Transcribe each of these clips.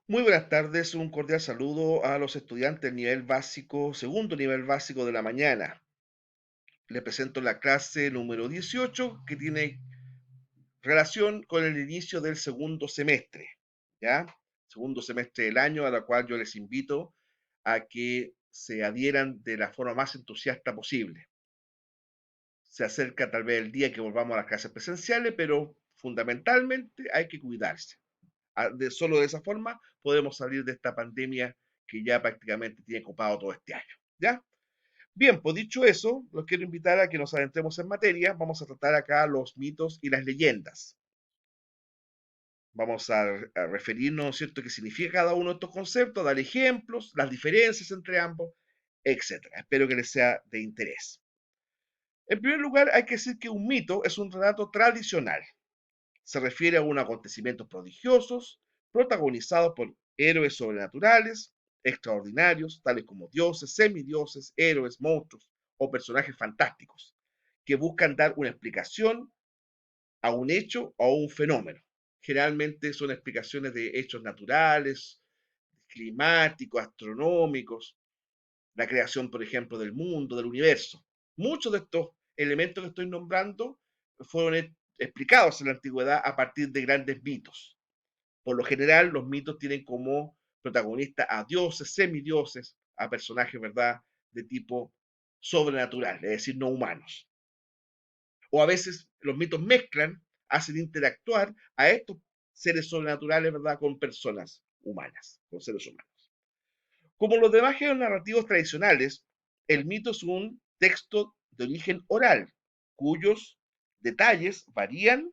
Muy buenas tardes, un cordial saludo a los estudiantes del nivel básico, segundo nivel básico de la mañana. Les presento la clase número 18 que tiene relación con el inicio del segundo semestre, ¿ya? Segundo semestre del año, a la cual yo les invito a que se adhieran de la forma más entusiasta posible. Se acerca tal vez el día que volvamos a las clases presenciales, pero fundamentalmente hay que cuidarse. Solo de esa forma podemos salir de esta pandemia que ya prácticamente tiene copado todo este año. ¿Ya? Bien, pues dicho eso, los quiero invitar a que nos adentremos en materia. Vamos a tratar acá los mitos y las leyendas. Vamos a referirnos, ¿cierto?, qué significa cada uno de estos conceptos, dar ejemplos, las diferencias entre ambos, etcétera. Espero que les sea de interés. En primer lugar, hay que decir que un mito es un relato tradicional. Se refiere a un acontecimientos prodigiosos, protagonizados por héroes sobrenaturales, extraordinarios, tales como dioses, semidioses, héroes, monstruos o personajes fantásticos, que buscan dar una explicación a un hecho o a un fenómeno. Generalmente son explicaciones de hechos naturales, climáticos, astronómicos, la creación, por ejemplo, del mundo, del universo. Muchos de estos elementos que estoy nombrando fueron explicados en la antigüedad a partir de grandes mitos. Por lo general, los mitos tienen como protagonista a dioses, semidioses, a personajes, ¿verdad?, de tipo sobrenatural, es decir, no humanos. O a veces los mitos mezclan, hacen interactuar a estos seres sobrenaturales, ¿verdad?, con personas humanas, con seres humanos. Como los demás géneros narrativos tradicionales, el mito es un texto de origen oral, cuyos detalles varían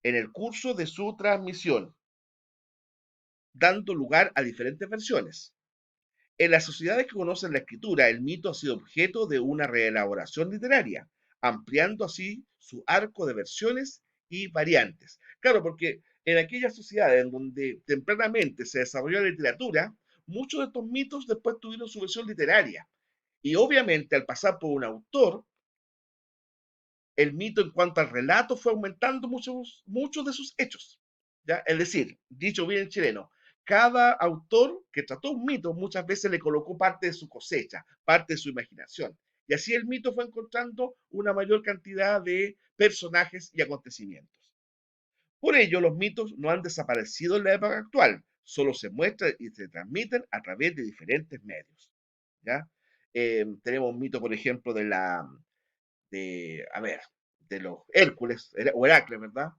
en el curso de su transmisión, dando lugar a diferentes versiones. En las sociedades que conocen la escritura, el mito ha sido objeto de una reelaboración literaria, ampliando así su arco de versiones y variantes. Claro, porque en aquellas sociedades en donde tempranamente se desarrolló la literatura, muchos de estos mitos después tuvieron su versión literaria. Y obviamente al pasar por un autor, el mito en cuanto al relato fue aumentando muchos de sus hechos. ¿Ya? Es decir, dicho bien en chileno, cada autor que trató un mito muchas veces le colocó parte de su cosecha, parte de su imaginación. Y así el mito fue encontrando una mayor cantidad de personajes y acontecimientos. Por ello, los mitos no han desaparecido en la época actual, solo se muestran y se transmiten a través de diferentes medios. ¿Ya? Tenemos un mito, por ejemplo, a ver, de los Hércules o Heracles, ¿verdad?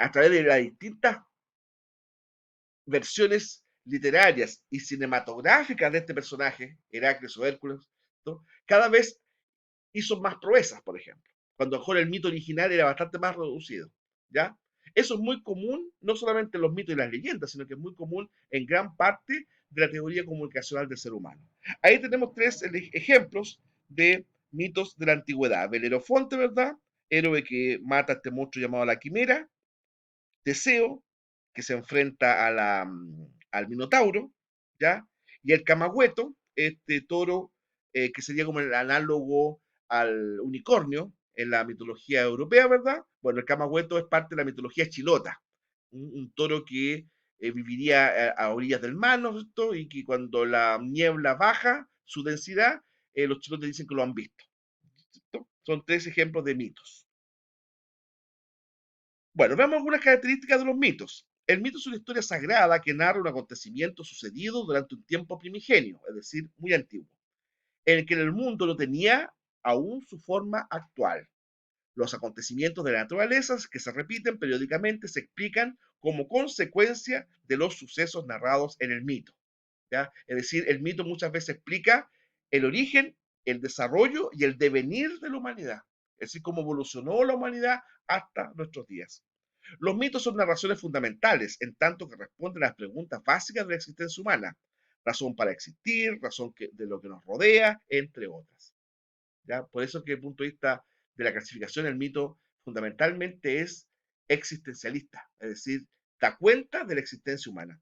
A través de las distintas versiones literarias y cinematográficas de este personaje, Heracles o Hércules, ¿no?, cada vez hizo más proezas, por ejemplo, cuando a lo mejor el mito original era bastante más reducido, ¿ya? Eso es muy común, no solamente en los mitos y las leyendas, sino que es muy común en gran parte de la teoría comunicacional del ser humano. Ahí tenemos tres ejemplos de mitos de la antigüedad. Belerofonte, ¿verdad? Héroe que mata a este monstruo llamado la Quimera. Teseo, que se enfrenta al Minotauro, ¿ya? Y el Camagüeto, este toro que sería como el análogo al unicornio en la mitología europea, ¿verdad? Bueno, el Camagüeto es parte de la mitología chilota, un toro que viviría a orillas del mar, ¿no es cierto? Y que cuando la niebla baja su densidad, los chilotes dicen que lo han visto, ¿cierto? Son tres ejemplos de mitos. Bueno, veamos algunas características de los mitos. El mito es una historia sagrada que narra un acontecimiento sucedido durante un tiempo primigenio, es decir, muy antiguo, en el que el mundo no tenía aún su forma actual. Los acontecimientos de la naturaleza que se repiten periódicamente se explican como consecuencia de los sucesos narrados en el mito. ¿Ya? Es decir, el mito muchas veces explica el origen, el desarrollo y el devenir de la humanidad, es decir, cómo evolucionó la humanidad hasta nuestros días. Los mitos son narraciones fundamentales, en tanto que responden a las preguntas básicas de la existencia humana, razón para existir, de lo que nos rodea, entre otras. ¿Ya? Por eso que desde el punto de vista de la clasificación, el mito fundamentalmente es existencialista, es decir, da cuenta de la existencia humana.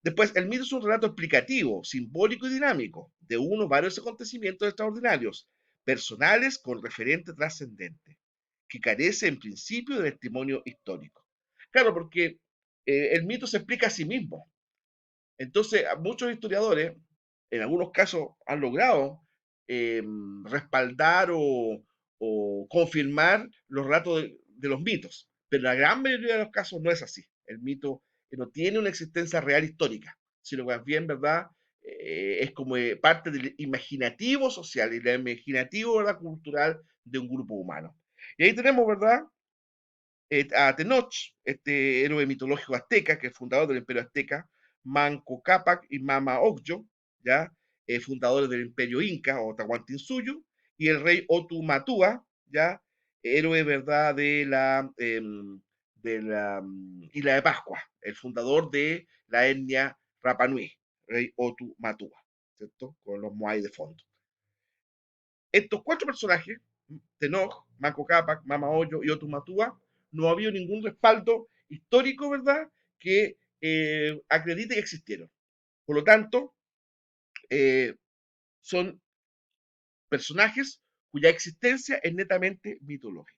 Después, el mito es un relato explicativo, simbólico y dinámico de uno o varios acontecimientos extraordinarios, personales con referente trascendente, que carece en principio de testimonio histórico. Claro, porque el mito se explica a sí mismo. Entonces, muchos historiadores, en algunos casos, han logrado eh, respaldar o confirmar los relatos de los mitos, pero en la gran mayoría de los casos no es así. El mito no tiene una existencia real histórica, sino que más bien, ¿verdad? Es como parte del imaginativo social y del imaginativo, ¿verdad? Cultural de un grupo humano. Y ahí tenemos, ¿verdad? A Tenoch, este héroe mitológico azteca, que es fundador del imperio azteca, Manco Cápac y Mama Ocllo, ¿ya? Fundadores del imperio inca o Tahuantinsuyo, y el rey Otumatua, ¿ya? Héroe, ¿verdad?, de la isla de Pascua, el fundador de la etnia Rapa Nui, rey Otumatua, ¿cierto? Con los Moai de fondo. Estos cuatro personajes, Tenoch, Manco Cápac, Mama Hoyo y Otumatua, no había ningún respaldo histórico, ¿verdad?, que acredite que existieron. Por lo tanto, eh, son personajes cuya existencia es netamente mitológica.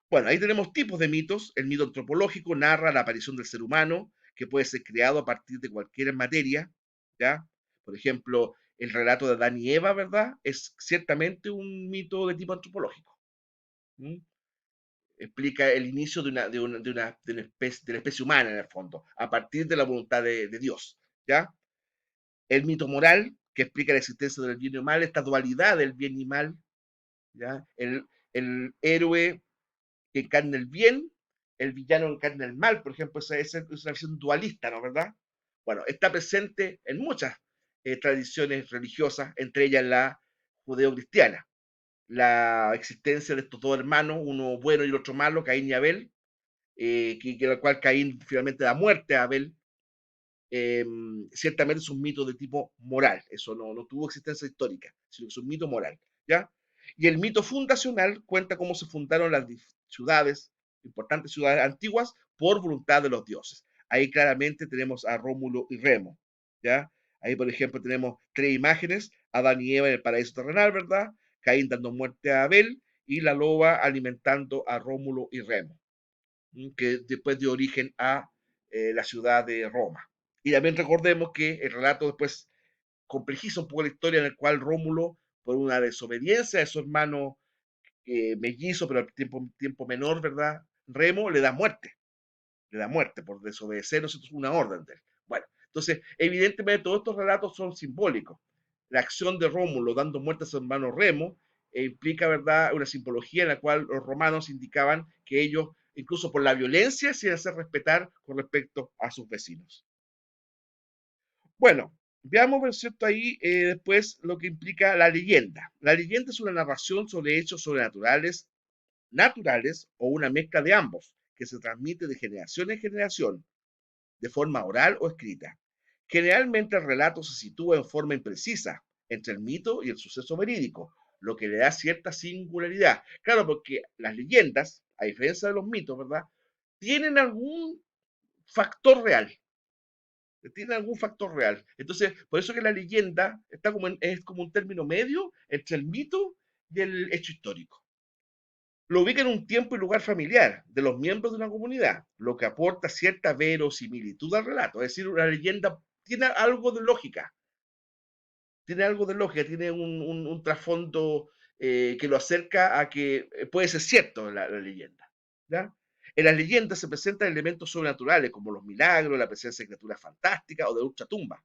Bueno, ahí tenemos tipos de mitos. El mito antropológico narra la aparición del ser humano, que puede ser creado a partir de cualquier materia, ¿ya? Por ejemplo, el relato de Adán y Eva, ¿verdad? Es ciertamente un mito de tipo antropológico. ¿Mm? Explica el inicio de la especie humana en el fondo, a partir de la voluntad de Dios, ¿ya? El mito moral, que explica la existencia del bien y el mal, esta dualidad del bien y mal, ¿ya? El héroe que encarna el bien, el villano encarna el mal, por ejemplo, esa es una visión dualista, ¿no? ¿Verdad? Bueno, está presente en muchas tradiciones religiosas, entre ellas la judeo-cristiana. La existencia de estos dos hermanos, uno bueno y el otro malo, Caín y Abel, que el cual Caín finalmente da muerte a Abel, eh, ciertamente es un mito de tipo moral, eso no tuvo existencia histórica, sino que es un mito moral, ¿ya? Y el mito fundacional cuenta cómo se fundaron las ciudades, importantes ciudades antiguas, por voluntad de los dioses. Ahí claramente tenemos a Rómulo y Remo, ¿ya? Ahí, por ejemplo, tenemos tres imágenes, Adán y Eva en el paraíso terrenal, ¿verdad? Caín dando muerte a Abel y la loba alimentando a Rómulo y Remo, que después dio origen a la ciudad de Roma. Y también recordemos que el relato después complejiza un poco la historia en el cual Rómulo, por una desobediencia de su hermano mellizo, pero al tiempo menor, ¿verdad? Remo le da muerte por desobedecer una orden de él. Bueno, entonces, evidentemente todos estos relatos son simbólicos. La acción de Rómulo dando muerte a su hermano Remo implica, ¿verdad?, una simbología en la cual los romanos indicaban que ellos, incluso por la violencia, se iban a hacer respetar con respecto a sus vecinos. Bueno, veamos, por cierto, ahí después lo que implica la leyenda. La leyenda es una narración sobre hechos naturales o una mezcla de ambos, que se transmite de generación en generación, de forma oral o escrita. Generalmente el relato se sitúa en forma imprecisa entre el mito y el suceso verídico, lo que le da cierta singularidad. Claro, porque las leyendas, a diferencia de los mitos, ¿verdad?, tienen algún factor real. Tiene algún factor real. Entonces, por eso que la leyenda está es como un término medio entre el mito y el hecho histórico. Lo ubica en un tiempo y lugar familiar de los miembros de una comunidad, lo que aporta cierta verosimilitud al relato. Es decir, una leyenda tiene algo de lógica, tiene un trasfondo que lo acerca a que puede ser cierto la leyenda. ¿Ya? En las leyendas se presentan elementos sobrenaturales como los milagros, la presencia de criaturas fantásticas o de ultratumba.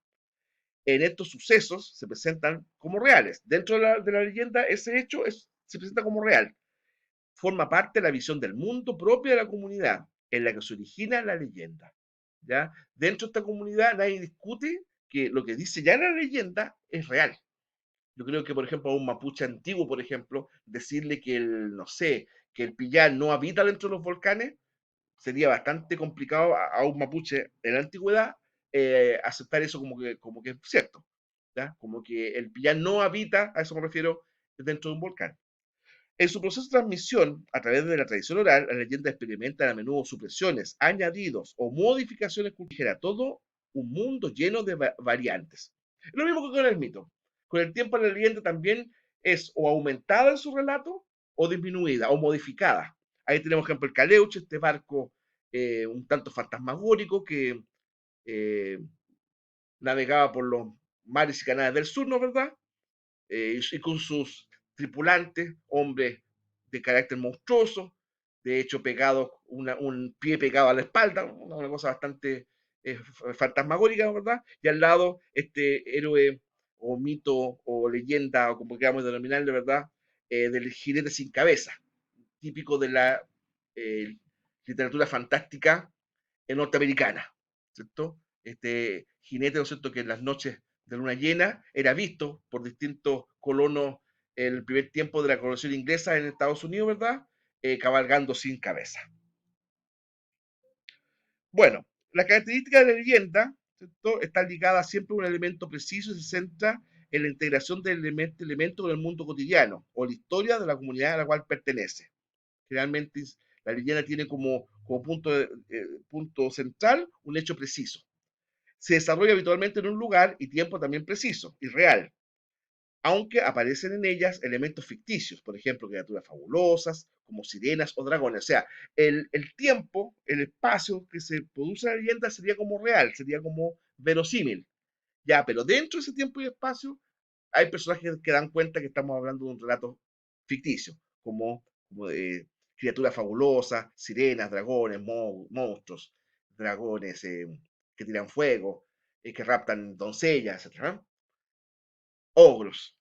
En estos sucesos se presentan como reales. Dentro de la leyenda, ese hecho se presenta como real. Forma parte de la visión del mundo propia de la comunidad en la que se origina la leyenda. ¿Ya? Dentro de esta comunidad nadie discute que lo que dice ya en la leyenda es real. Yo creo que, por ejemplo, a un mapuche antiguo, por ejemplo, decirle que no sé, que el pillar no habita dentro de los volcanes, sería bastante complicado a un mapuche en la antigüedad aceptar eso como que es cierto. ¿Ya? Como que el pillar no habita, a eso me refiero, dentro de un volcán. En su proceso de transmisión, a través de la tradición oral, la leyenda experimenta a menudo supresiones, añadidos o modificaciones culturales, todo un mundo lleno de variantes. Lo mismo que con el mito. Con el tiempo la leyenda también es o aumentada en su relato o disminuida o modificada. Ahí tenemos, por ejemplo, el Caleuche, este barco un tanto fantasmagórico que eh, navegaba por los mares y canales del sur, ¿no es verdad? Y con sus tripulantes, hombres de carácter monstruoso, de hecho pegado, un pie pegado a la espalda, una cosa bastante fantasmagórica, ¿verdad? Y al lado este héroe o mito o leyenda, o como queramos denominarle, ¿verdad? Del jinete sin cabeza, típico de la eh, literatura fantástica norteamericana, ¿cierto? Este jinete, ¿no es cierto?, que en las noches de luna llena era visto por distintos colonos en el primer tiempo de la colonización inglesa en Estados Unidos, ¿verdad? Cabalgando sin cabeza. Bueno, la característica de la leyenda, ¿cierto?, está ligada siempre a un elemento preciso y se centra en la integración del elemento con el mundo cotidiano o la historia de la comunidad a la cual pertenece. Generalmente la leyenda tiene como punto central un hecho preciso. Se desarrolla habitualmente en un lugar y tiempo también preciso y real, aunque aparecen en ellas elementos ficticios, por ejemplo, criaturas fabulosas, como sirenas o dragones. O sea, el tiempo, el espacio que se produce en la leyenda sería como real, sería como verosímil. Ya, pero dentro de ese tiempo y espacio hay personajes que dan cuenta que estamos hablando de un relato ficticio, como criaturas fabulosas, sirenas, dragones, monstruos, dragones que tiran fuego, que raptan doncellas, etc. Ogros.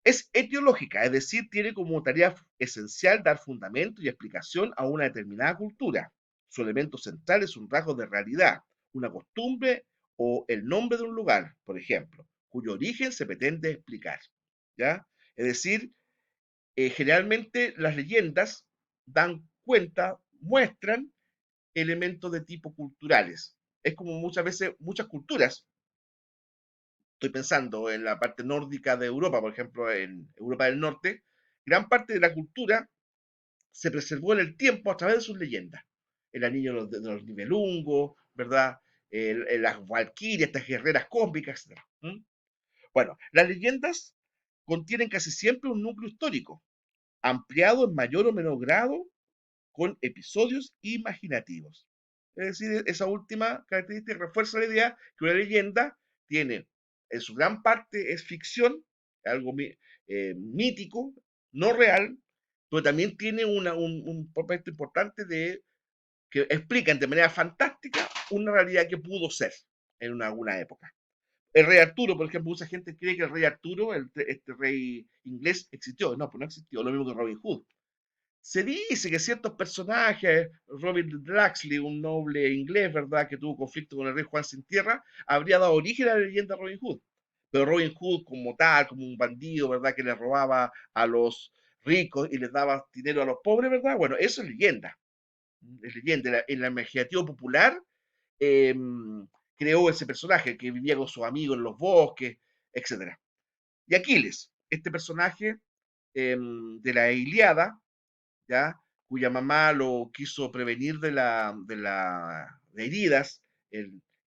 Es etiológica, es decir, tiene como tarea esencial dar fundamento y explicación a una determinada cultura. Su elemento central es un rasgo de realidad, una costumbre o el nombre de un lugar, por ejemplo, cuyo origen se pretende explicar. ¿Ya? Es decir, generalmente las leyendas dan cuenta, muestran elementos de tipo culturales. Es como muchas veces, muchas culturas, estoy pensando en la parte nórdica de Europa, por ejemplo, en Europa del Norte, gran parte de la cultura se preservó en el tiempo a través de sus leyendas. El anillo de los Nibelungos, ¿verdad? Las valquirias, estas guerreras cósmicas, etc. Bueno, las leyendas contienen casi siempre un núcleo histórico, ampliado en mayor o menor grado con episodios imaginativos. Es decir, esa última característica refuerza la idea que una leyenda tiene, en su gran parte es ficción, algo mítico, no real, pero también tiene un papel importante de que explican de manera fantástica una realidad que pudo ser en alguna época. El rey Arturo, por ejemplo, mucha gente cree que el rey Arturo, este rey inglés, existió. No, pues no existió. Lo mismo que Robin Hood. Se dice que ciertos personajes, Robin Draxley, un noble inglés, ¿verdad?, que tuvo conflicto con el rey Juan sin tierra, habría dado origen a la leyenda de Robin Hood. Pero Robin Hood como tal, como un bandido, ¿verdad?, que le robaba a los ricos y les daba dinero a los pobres, ¿verdad? Bueno, eso es leyenda. Es leyenda. En la imaginativa popular eh, creó ese personaje que vivía con sus amigos en los bosques, etc. Y Aquiles, este personaje de la Iliada, ¿ya? Cuya mamá lo quiso prevenir de heridas y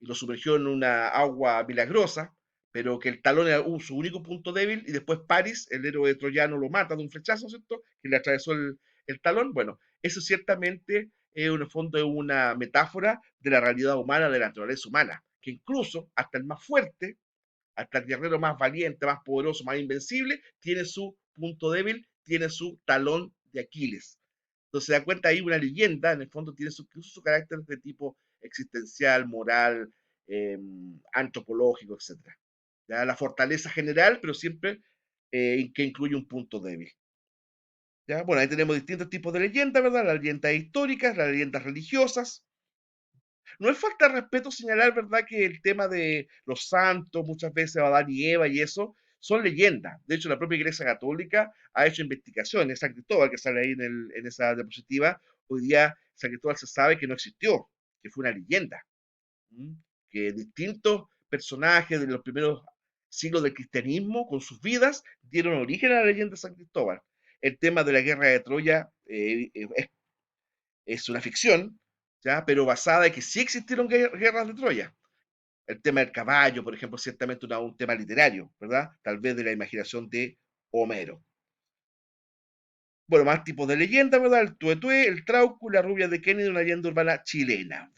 lo sumergió en una agua milagrosa, pero que el talón era su único punto débil y después Paris, el héroe troyano, lo mata de un flechazo, ¿cierto? Que le atravesó el talón. Bueno, eso ciertamente en el fondo es una metáfora de la realidad humana, de la naturaleza humana, que incluso hasta el más fuerte, hasta el guerrero más valiente, más poderoso, más invencible, tiene su punto débil, tiene su talón de Aquiles. Entonces se da cuenta ahí una leyenda, en el fondo tiene su carácter de tipo existencial, moral, antropológico, etc. ¿Ya? La fortaleza general, pero siempre que incluye un punto débil. ¿Ya? Bueno, ahí tenemos distintos tipos de leyendas, ¿verdad? Las leyendas históricas, las leyendas religiosas. No es falta de respeto señalar, ¿verdad?, que el tema de los santos, muchas veces Adán y Eva y eso, son leyendas. De hecho, la propia Iglesia Católica ha hecho investigaciones. San Cristóbal, que sale ahí en esa diapositiva, hoy día San Cristóbal se sabe que no existió, que fue una leyenda. ¿Mm? Que distintos personajes de los primeros siglos del cristianismo, con sus vidas, dieron origen a la leyenda de San Cristóbal. El tema de la guerra de Troya es una ficción, ¿ya? Pero basada en que sí existieron guerras de Troya. El tema del caballo, por ejemplo, es ciertamente un tema literario, ¿verdad? Tal vez de la imaginación de Homero. Bueno, más tipos de leyenda, ¿verdad? El tuetué, el trauco, la rubia de Kennedy, una leyenda urbana chilena.